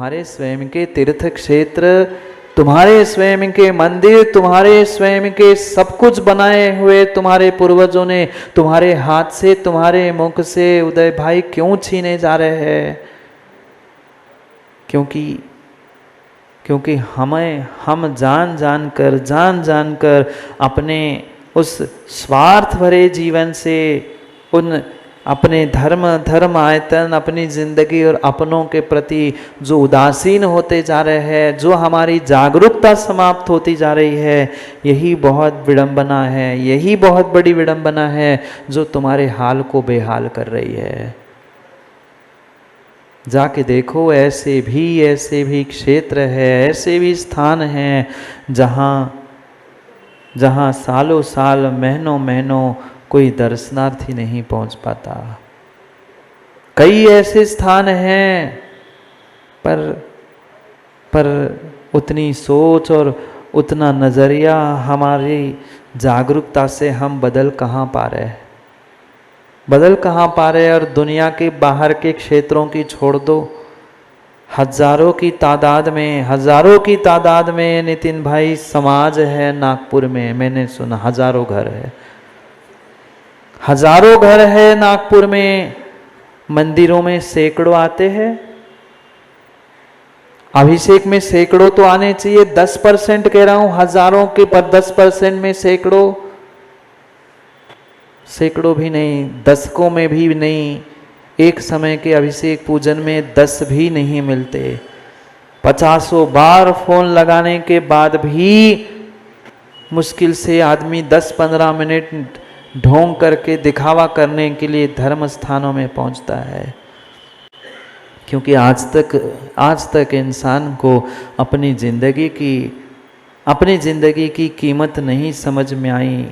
तुम्हारे स्वयं के तीर्थ क्षेत्र, तुम्हारे स्वयं के मंदिर, तुम्हारे स्वयं के सब कुछ बनाए हुए तुम्हारे पूर्वजों ने तुम्हारे हाथ से, तुम्हारे मुख से उदय भाई क्यों छीने जा रहे हैं? क्योंकि हम जान जानकर अपने उस स्वार्थ भरे जीवन से, उन अपने धर्म आयतन, अपनी जिंदगी और अपनों के प्रति जो उदासीन होते जा रहे हैं, जो हमारी जागरूकता समाप्त होती जा रही है, यही बहुत विडंबना है, यही बहुत बड़ी विडंबना है जो तुम्हारे हाल को बेहाल कर रही है। जाके देखो, ऐसे भी क्षेत्र है, ऐसे भी स्थान हैं जहाँ सालों साल, महीनों कोई दर्शनार्थी नहीं पहुंच पाता। कई ऐसे स्थान हैं पर उतनी सोच और उतना नजरिया हमारी जागरूकता से हम बदल कहाँ पा रहे और दुनिया के बाहर के क्षेत्रों की छोड़ दो, हजारों की तादाद में नितिन भाई समाज है नागपुर में। मैंने सुना हजारों घर है नागपुर में। मंदिरों में सैकड़ों आते हैं, अभिषेक में सैकड़ों तो आने चाहिए। 10% कह रहा हूं, हजारों के पर 10% में सैकड़ों भी नहीं, दशकों में भी नहीं। एक समय के अभिषेक पूजन में 10 भी नहीं मिलते। 50 बार फोन लगाने के बाद भी मुश्किल से आदमी 10-15 मिनट ढोंग करके दिखावा करने के लिए धर्म स्थानों में पहुंचता है। क्योंकि आज तक इंसान को अपनी जिंदगी की कीमत नहीं समझ में आई,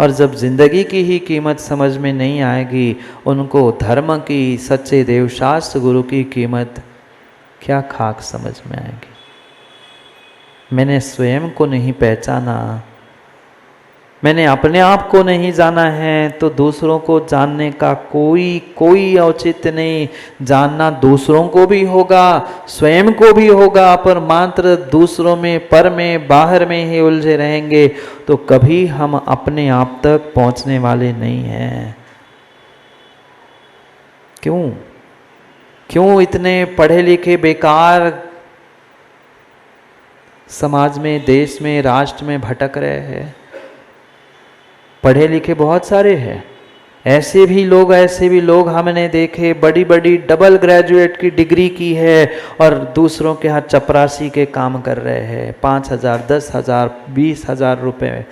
और जब जिंदगी की ही कीमत समझ में नहीं आएगी, उनको धर्म की, सच्चे देवशास्त्र गुरु की कीमत क्या खाक समझ में आएगी। मैंने स्वयं को नहीं पहचाना, मैंने अपने आप को नहीं जाना है, तो दूसरों को जानने का कोई औचित्य नहीं। जानना दूसरों को भी होगा, स्वयं को भी होगा, पर मात्र दूसरों में, पर में, बाहर में ही उलझे रहेंगे तो कभी हम अपने आप तक पहुंचने वाले नहीं हैं। क्यों इतने पढ़े लिखे बेकार समाज में, देश में, राष्ट्र में भटक रहे हैं? पढ़े लिखे बहुत सारे हैं, ऐसे भी लोग हमने देखे, बड़ी डबल ग्रेजुएट की डिग्री की है और दूसरों के हाथ चपरासी के काम कर रहे हैं। 5,000, 10,000, 20,000 रुपए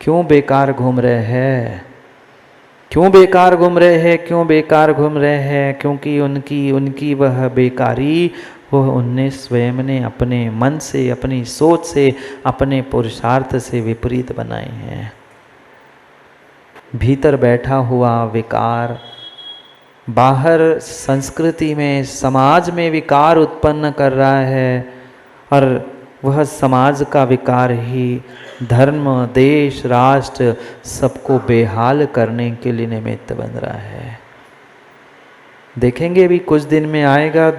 क्यों बेकार घूम रहे हैं? क्योंकि उनकी वह बेकारी, वह उनने स्वयं ने अपने मन से, अपनी सोच से, अपने पुरुषार्थ से विपरीत बनाए हैं। भीतर बैठा हुआ विकार बाहर संस्कृति में, समाज में विकार उत्पन्न कर रहा है, और वह समाज का विकार ही धर्म, देश, राष्ट्र सबको बेहाल करने के लिए निमित्त बन रहा है। देखेंगे भी कुछ दिन में आएगा,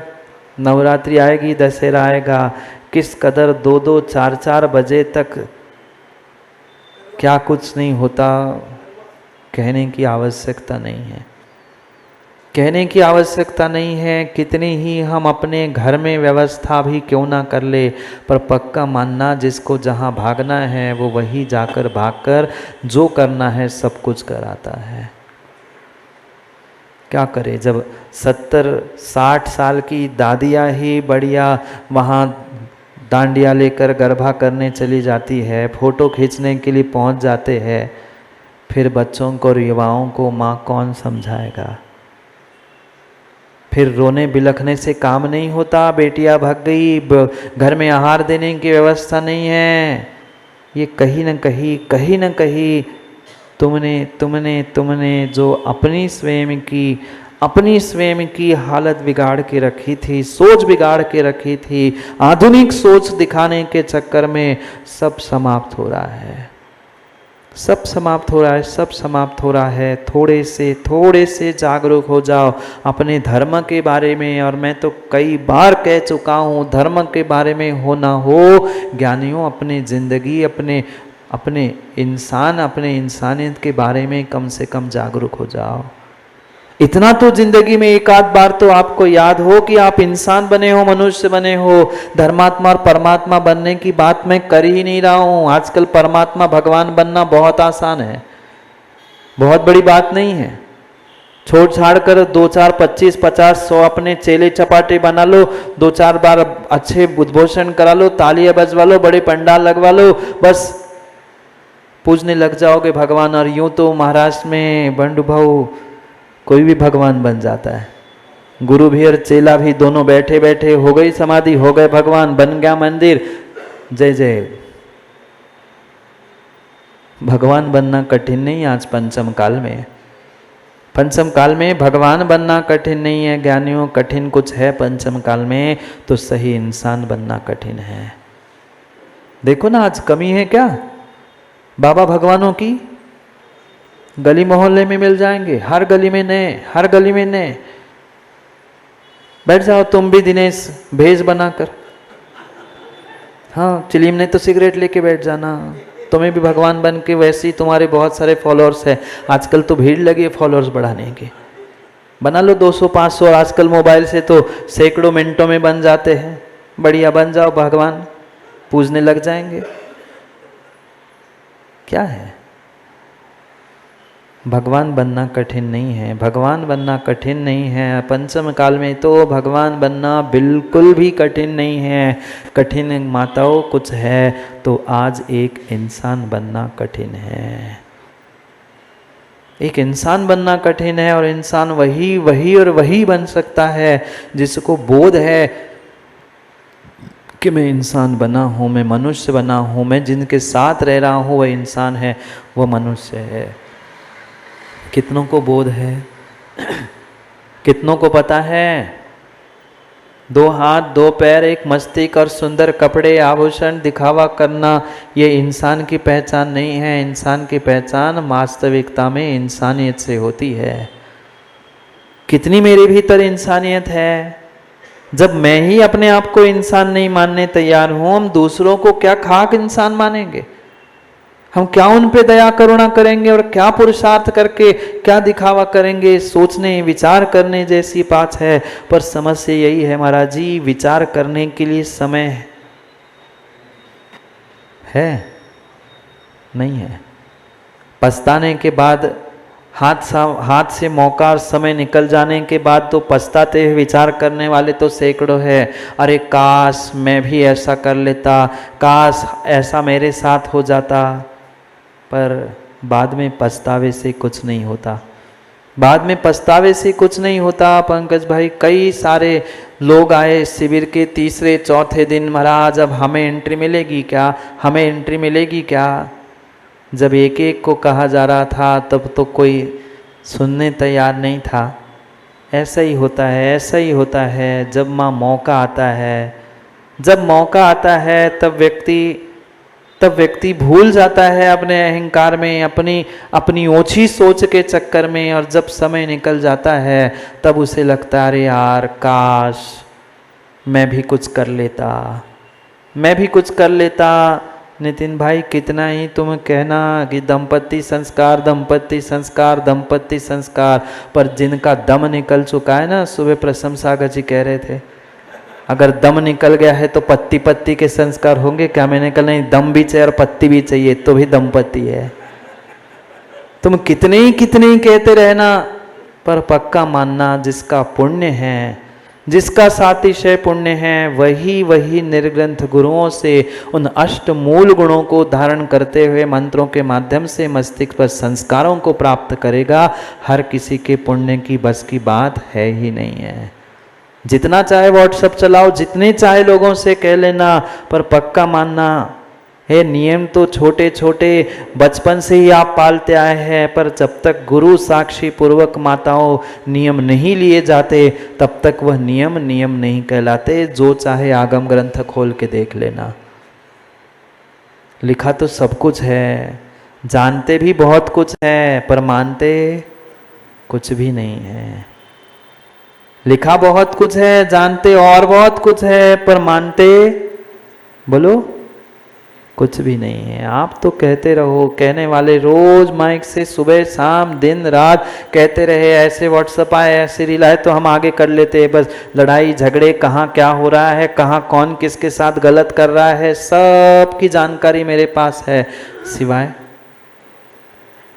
नवरात्रि आएगी, दशहरा आएगा, किस कदर 2-2, 4-4 बजे तक क्या कुछ नहीं होता, कहने की आवश्यकता नहीं है। कितनी ही हम अपने घर में व्यवस्था भी क्यों ना कर ले, पर पक्का मानना, जिसको जहाँ भागना है वो वही जाकर भागकर जो करना है सब कुछ कराता है। क्या करे, जब 70-60 साल की दादियाँ ही बढ़िया वहाँ डांडिया लेकर गरबा करने चली जाती है, फोटो खींचने के लिए पहुँच जाते हैं, फिर बच्चों को और युवाओं को माँ कौन समझाएगा? फिर रोने बिलखने से काम नहीं होता। बेटियां भाग गई, घर में आहार देने की व्यवस्था नहीं है। ये कहीं न कहीं तुमने जो अपनी स्वयं की हालत बिगाड़ के रखी थी, सोच बिगाड़ के रखी थी, आधुनिक सोच दिखाने के चक्कर में सब समाप्त हो रहा है। सब समाप्त हो रहा है, सब समाप्त हो रहा है। थोड़े से जागरूक हो जाओ अपने धर्म के बारे में। और मैं तो कई बार कह चुका हूँ, धर्म के बारे में हो ना हो, ज्ञानियों अपनी जिंदगी, अपने इंसानियत के बारे में कम से कम जागरूक हो जाओ। इतना तो जिंदगी में एक आध बार तो आपको याद हो कि आप इंसान बने हो, मनुष्य बने हो। धर्मात्मा और परमात्मा बनने की बात मैं कर ही नहीं रहा हूं। आजकल परमात्मा भगवान बनना बहुत आसान है, बहुत बड़ी बात नहीं है। छोड़ छाड़ कर 2 4 25 50 100 अपने चेले चपाटे बना लो, 2 4 बार अच्छे उद्घोषण करा लो, तालियां बजवा लो, बड़े पंडाल लगवा लो, बस पूजने लग जाओगे भगवान। और यूं तो महाराष्ट्र में बंडू भाऊ कोई भी भगवान बन जाता है। गुरु भी और चेला भी दोनों बैठे बैठे हो गई समाधि, हो गए भगवान, बन गया मंदिर। जय जय। भगवान बनना कठिन नहीं आज पंचम काल में। पंचम काल में भगवान बनना कठिन नहीं है ज्ञानियों। कठिन कुछ है पंचम काल में तो सही इंसान बनना कठिन है। देखो ना आज कमी है क्या बाबा भगवानों की? गली मोहल्ले में मिल जाएंगे, हर गली में नए, हर गली में नए। बैठ जाओ तुम भी दिनेश भेज बनाकर। हाँ, चिलीम ने तो सिगरेट लेके बैठ जाना, तुम्हें भी भगवान बन के। वैसे ही तुम्हारे बहुत सारे फॉलोअर्स हैं, आजकल तो भीड़ लगी है फॉलोअर्स बढ़ाने की। बना लो 200 500, और आजकल मोबाइल से तो सैकड़ों मिनटों में बन जाते हैं। बढ़िया बन जाओ, भगवान पूजने लग जाएंगे। क्या है, भगवान बनना कठिन नहीं है, भगवान बनना कठिन नहीं है। पंचम काल में तो भगवान बनना बिल्कुल भी कठिन नहीं है। कठिन माताओं कुछ है तो आज एक इंसान बनना कठिन है। एक इंसान बनना कठिन है, और इंसान वही बन सकता है जिसको बोध है कि मैं इंसान बना हूँ, मैं मनुष्य बना हूँ, मैं जिनके साथ रह रहा हूँ वह इंसान है, वह मनुष्य है। कितनों को बोध है? कितनों को पता है? 2 हाथ 2 पैर, एक मस्तिष्क और सुंदर कपड़े आभूषण दिखावा करना ये इंसान की पहचान नहीं है। इंसान की पहचान वास्तविकता में इंसानियत से होती है। कितनी मेरे भीतर इंसानियत है? जब मैं ही अपने आप को इंसान नहीं मानने तैयार हूं, हम दूसरों को क्या खाक इंसान मानेंगे? हम क्या उन पे दया करुणा करेंगे और क्या पुरुषार्थ करके क्या दिखावा करेंगे? सोचने विचार करने जैसी बात है। पर समस्या यही है महाराज जी, विचार करने के लिए समय है नहीं है। पछताने के बाद हाथ से मौका और समय निकल जाने के बाद तो पछताते हुए विचार करने वाले तो सैकड़ों है। अरे काश मैं भी ऐसा कर लेता, काश ऐसा मेरे साथ हो जाता। पर बाद में पछतावे से कुछ नहीं होता, बाद में पछतावे से कुछ नहीं होता। पंकज भाई, कई सारे लोग आए शिविर के 3रे 4थे दिन, महाराज अब हमें एंट्री मिलेगी क्या, हमें एंट्री मिलेगी क्या? जब एक एक को कहा जा रहा था तब तो कोई सुनने तैयार नहीं था। ऐसा ही होता है, ऐसा ही होता है। जब मौका आता है, जब मौका आता है तब व्यक्ति भूल जाता है अपने अहंकार में, अपनी ओछी सोच के चक्कर में। और जब समय निकल जाता है तब उसे लगता है अरे यार काश मैं भी कुछ कर लेता, मैं भी कुछ कर लेता। नितिन भाई, कितना ही तुम कहना कि दंपत्ति संस्कार, दंपत्ति संस्कार, दंपत्ति संस्कार, पर जिनका दम निकल चुका है ना, सुबह प्रशंसा जी कह रहे थे, अगर दम निकल गया है तो पत्ती पत्ती के संस्कार होंगे क्या? मैंने कहा नहीं, दम भी चाहिए और पत्ती भी चाहिए तो भी दंपत्ति है। तुम कितने ही कहते रहना, पर पक्का मानना जिसका पुण्य है, जिसका सातिशय पुण्य है, वही निर्ग्रंथ गुरुओं से उन 8 मूल गुणों को धारण करते हुए मंत्रों के माध्यम से मस्तिष्क पर संस्कारों को प्राप्त करेगा। हर किसी के पुण्य की बस की बात है ही नहीं है। जितना चाहे व्हाट्सएप चलाओ, जितने चाहे लोगों से कह लेना, पर पक्का मानना है नियम तो छोटे छोटे बचपन से ही आप पालते आए हैं। पर जब तक गुरु साक्षी पूर्वक माताओं नियम नहीं लिए जाते तब तक वह नियम नहीं कहलाते। जो चाहे आगम ग्रंथ खोल के देख लेना, लिखा तो सब कुछ है। जानते भी बहुत कुछ है पर मानते कुछ भी नहीं है। लिखा बहुत कुछ है, जानते और बहुत कुछ है, पर मानते बोलो कुछ भी नहीं है। आप तो कहते रहो, कहने वाले रोज माइक से सुबह शाम दिन रात कहते रहे, ऐसे व्हाट्सएप आए, ऐसे रील आए तो हम आगे कर लेते। बस लड़ाई झगड़े, कहाँ क्या हो रहा है, कहाँ कौन किसके साथ गलत कर रहा है, सब की जानकारी मेरे पास है,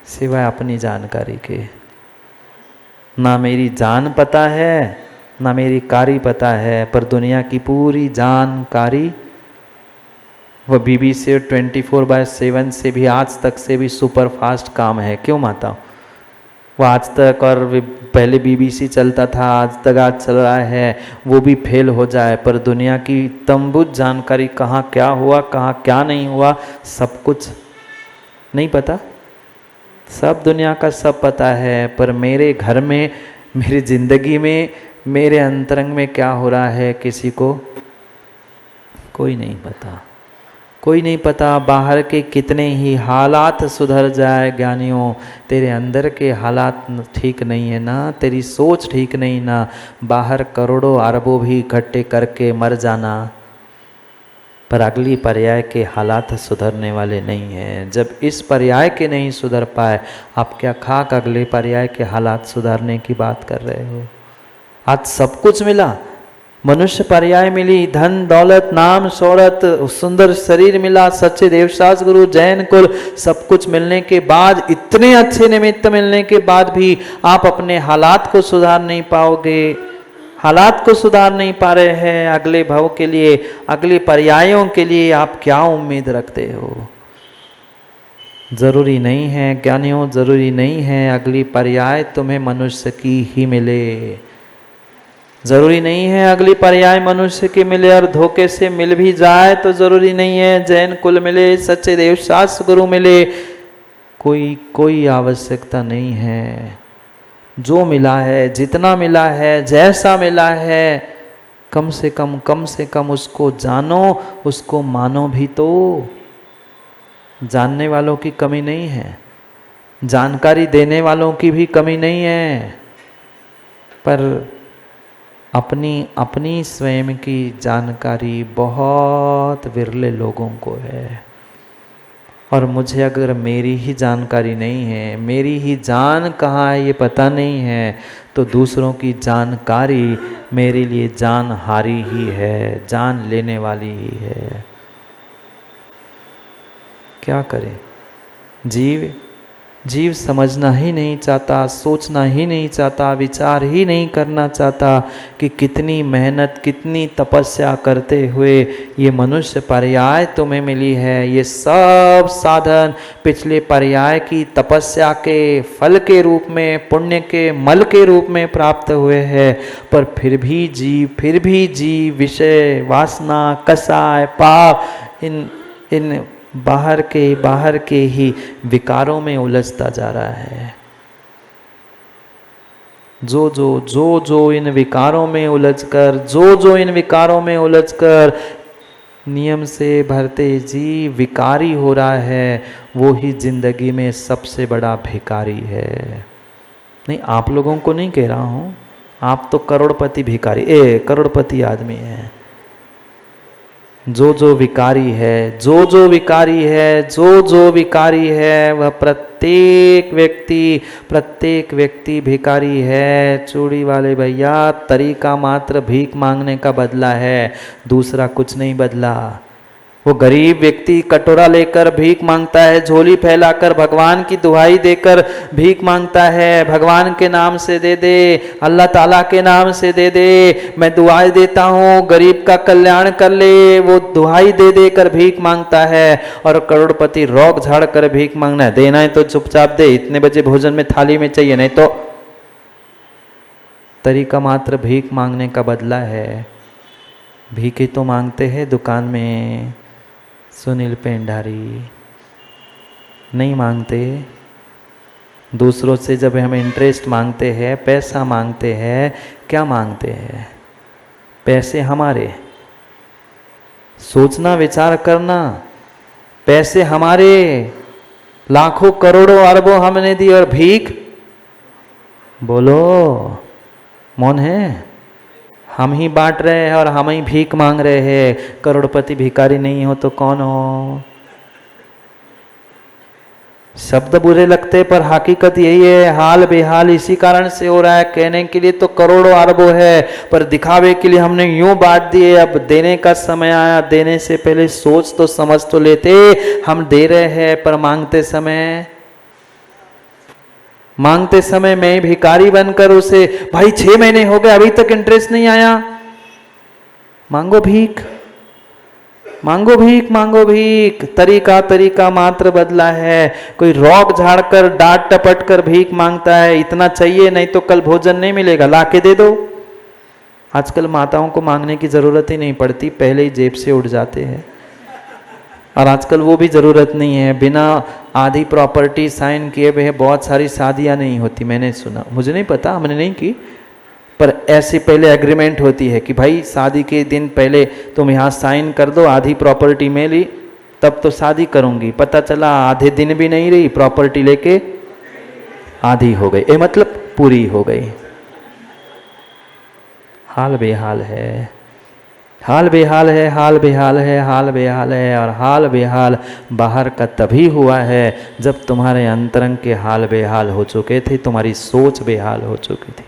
सिवाय अपनी जानकारी के। ना मेरी जान पता है, ना मेरी कारी पता है, पर दुनिया की पूरी जानकारी वह BBC 24/7 से भी आज तक से भी सुपर फास्ट काम है। क्यों माता? वो आज तक, और पहले BBC चलता था, आज तक आज चल रहा है, वो भी फेल हो जाए, पर दुनिया की तंबुत जानकारी, कहाँ क्या हुआ, कहाँ क्या नहीं हुआ, सब कुछ नहीं पता। सब दुनिया का सब पता है, पर मेरे घर में, मेरी जिंदगी में, मेरे अंतरंग में क्या हो रहा है, किसी को कोई नहीं पता। कोई नहीं पता। बाहर के कितने ही हालात सुधर जाए ज्ञानियों, तेरे अंदर के हालात ठीक नहीं है ना, तेरी सोच ठीक नहीं ना, बाहर करोड़ों अरबों भी इकट्ठे करके मर जाना, पर अगली पर्याय के हालात सुधरने वाले नहीं हैं। जब इस पर्याय के नहीं सुधर पाए, आप क्या खाक अगले पर्याय के हालात सुधारने की बात कर रहे हो? आज सब कुछ मिला, मनुष्य पर्याय मिली, धन दौलत नाम शोहरत, सुंदर शरीर मिला, सच्चे देवशास्त्र गुरु, जैन कुल, सब कुछ मिलने के बाद, इतने अच्छे निमित्त मिलने के बाद भी आप अपने हालात को सुधार नहीं पाओगे, हालात को सुधार नहीं पा रहे हैं। अगले भव के लिए, अगले पर्यायों के लिए आप क्या उम्मीद रखते हो? जरूरी नहीं है ज्ञानियों, जरूरी नहीं है अगली पर्याय तुम्हें मनुष्य की ही मिले। जरूरी नहीं है अगली पर्याय मनुष्य की मिले, और धोखे से मिल भी जाए तो जरूरी नहीं है जैन कुल मिले, सच्चे देवशास्त्र गुरु मिले, कोई आवश्यकता नहीं है। जो मिला है, जितना मिला है, जैसा मिला है, कम से कम उसको जानो, उसको मानो भी तो। जानने वालों की कमी नहीं है, जानकारी देने वालों की भी कमी नहीं है, पर अपनी स्वयं की जानकारी बहुत विरले लोगों को है। और मुझे अगर मेरी ही जानकारी नहीं है, मेरी ही जान कहाँ है ये पता नहीं है, तो दूसरों की जानकारी मेरे लिए जान हारी ही है, जान लेने वाली ही है। क्या करें? जीव समझना ही नहीं चाहता, सोचना ही नहीं चाहता, विचार ही नहीं करना चाहता कि कितनी मेहनत, कितनी तपस्या करते हुए ये मनुष्य पर्याय तुम्हें मिली है। ये सब साधन पिछले पर्याय की तपस्या के फल के रूप में, पुण्य के मल के रूप में प्राप्त हुए हैं, पर फिर भी जीव विषय, वासना, कसाय, पाप, इन बाहर के ही विकारों में उलझता जा रहा है। जो इन विकारों में उलझकर नियम से भरते जीव विकारी हो रहा है, वो ही जिंदगी में सबसे बड़ा भिखारी है। नहीं, आप लोगों को नहीं कह रहा हूं, आप तो करोड़पति करोड़पति आदमी है। जो विकारी है वह प्रत्येक व्यक्ति भिखारी है। चूड़ी वाले भैया, तरीका मात्र भीख मांगने का बदला है, दूसरा कुछ नहीं बदला। वो गरीब व्यक्ति कटोरा लेकर भीख मांगता है, झोली फैलाकर भगवान की दुहाई देकर भीख मांगता है, भगवान के नाम से दे दे, अल्लाह ताला के नाम से दे दे, मैं दुआएं देता हूँ, गरीब का कल्याण कर ले, वो दुहाई दे देकर भीख मांगता है। और करोड़पति रौक झाड़ कर भीख मांगना है, देना है तो चुपचाप दे, इतने बजे भोजन में थाली में चाहिए, नहीं तो। तरीका मात्र भीख मांगने का बदला है। भीखे तो मांगते हैं दुकान में, सुनील पेंडारी नहीं मांगते। दूसरों से जब हम इंटरेस्ट मांगते हैं, पैसा मांगते हैं, क्या मांगते हैं? पैसे हमारे, सोचना विचार करना, पैसे हमारे, लाखों करोड़ों अरबों हमने दी और भीख, बोलो मौन है? हम ही बांट रहे हैं और हम ही भीख मांग रहे हैं। करोड़पति भिखारी नहीं हो तो कौन हो? शब्द बुरे लगते पर हकीकत यही है, हाल बेहाल इसी कारण से हो रहा है। कहने के लिए तो करोड़ों अरबों है, पर दिखावे के लिए हमने यूं बांट दिए। अब देने का समय आया, देने से पहले सोच तो समझ तो लेते। हम दे रहे हैं पर मांगते समय मैं भिखारी बनकर उसे, भाई 6 महीने हो गए अभी तक इंटरेस्ट नहीं आया, मांगो भीख, मांगो भीख, मांगो भीख। तरीका मात्र बदला है। कोई रॉक झाड़कर डांट टपट कर भीख मांगता है, इतना चाहिए नहीं तो कल भोजन नहीं मिलेगा, ला के दे दो। आजकल माताओं को मांगने की जरूरत ही नहीं पड़ती, पहले ही जेब से उठ जाते हैं। और आजकल वो भी जरूरत नहीं है, बिना आधी प्रॉपर्टी साइन किए हुए बहुत सारी शादियां नहीं होती। मैंने सुना, मुझे नहीं पता, हमने नहीं की, पर ऐसी पहले एग्रीमेंट होती है कि भाई शादी के दिन पहले तुम यहाँ साइन कर दो, आधी प्रॉपर्टी में ली तब तो शादी करूंगी। पता चला आधे दिन भी नहीं रही, प्रॉपर्टी लेके आधी हो गई, ये मतलब पूरी हो गई। हाल बेहाल है, हाल बेहाल है, हाल बेहाल है, हाल बेहाल है। और हाल बेहाल बाहर का तभी हुआ है जब तुम्हारे अंतरंग के हाल बेहाल हो चुके थे, तुम्हारी सोच बेहाल हो चुकी थी।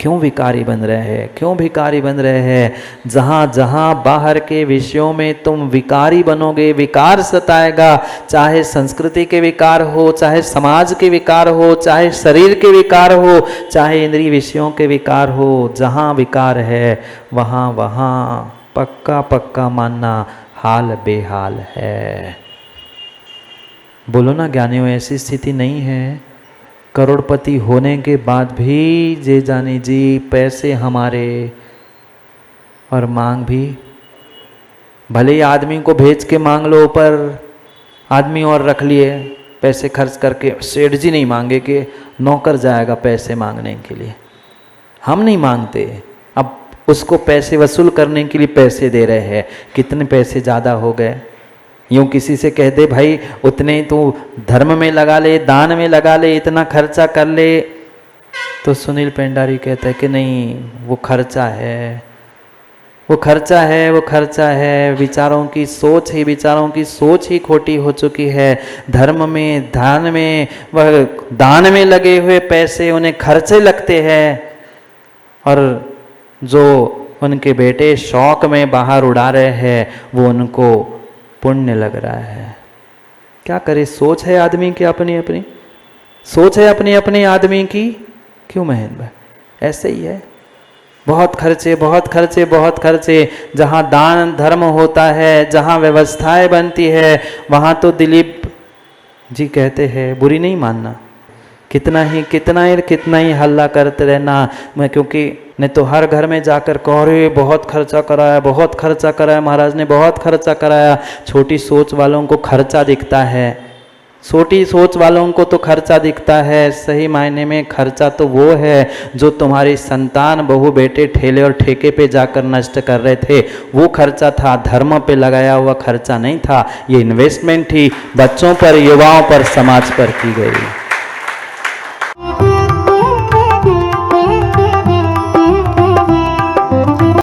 क्यों विकारी बन रहे हैं? क्यों भिकारी बन रहे हैं? जहाँ जहाँ बाहर के विषयों में तुम विकारी बनोगे, विकार सताएगा। चाहे संस्कृति के विकार हो, चाहे समाज के विकार हो, चाहे शरीर के विकार हो, चाहे इंद्रिय विषयों के विकार हो, जहाँ विकार है वहाँ वहाँ पक्का पक्का मानना हाल बेहाल है। बोलो ना ज्ञानियों, ऐसी स्थिति नहीं है। करोड़पति होने के बाद भी जे जानी जी पैसे हमारे, और मांग भी भले ही आदमी को भेज के मांग लो, पर आदमी और रख लिए पैसे खर्च करके। सेठ जी नहीं मांगे कि नौकर जाएगा पैसे मांगने के लिए, हम नहीं मांगते। अब उसको पैसे वसूल करने के लिए पैसे दे रहे हैं। कितने पैसे ज़्यादा हो गए? यूँ किसी से कह दे भाई उतने तू धर्म में लगा ले, दान में लगा ले, इतना खर्चा कर ले, तो सुनील पेंडारी कहता है कि नहीं वो खर्चा है, वो खर्चा है, वो खर्चा है। विचारों की सोच ही खोटी हो चुकी है। धर्म में, ध्यान में, वह दान में लगे हुए पैसे उन्हें खर्चे लगते हैं, और जो उनके बेटे शौक में बाहर उड़ा रहे हैं वो उनको पुण्य लग रहा है। क्या करे? सोच है आदमी की अपनी अपनी, सोच है अपनी अपनी आदमी की। क्यों महेंद्र भाई? ऐसे ही है, बहुत खर्चे, बहुत खर्चे, बहुत खर्चे। जहाँ दान धर्म होता है, जहाँ व्यवस्थाएं बनती है, वहाँ तो दिलीप जी कहते हैं बुरी नहीं मानना, कितना ही हल्ला करते रहना। मैं क्योंकि नहीं तो हर घर में जाकर कह रहे बहुत खर्चा कराया, बहुत खर्चा कराया, महाराज ने बहुत खर्चा कराया। छोटी सोच वालों को खर्चा दिखता है, छोटी सोच वालों को तो खर्चा दिखता है। सही मायने में खर्चा तो वो है जो तुम्हारी संतान, बहू, बेटे ठेले और ठेके पे जाकर नष्ट कर रहे थे, वो खर्चा था। धर्म पे लगाया हुआ खर्चा नहीं था। ये इन्वेस्टमेंट थी बच्चों पर, युवाओं पर, समाज पर की गई।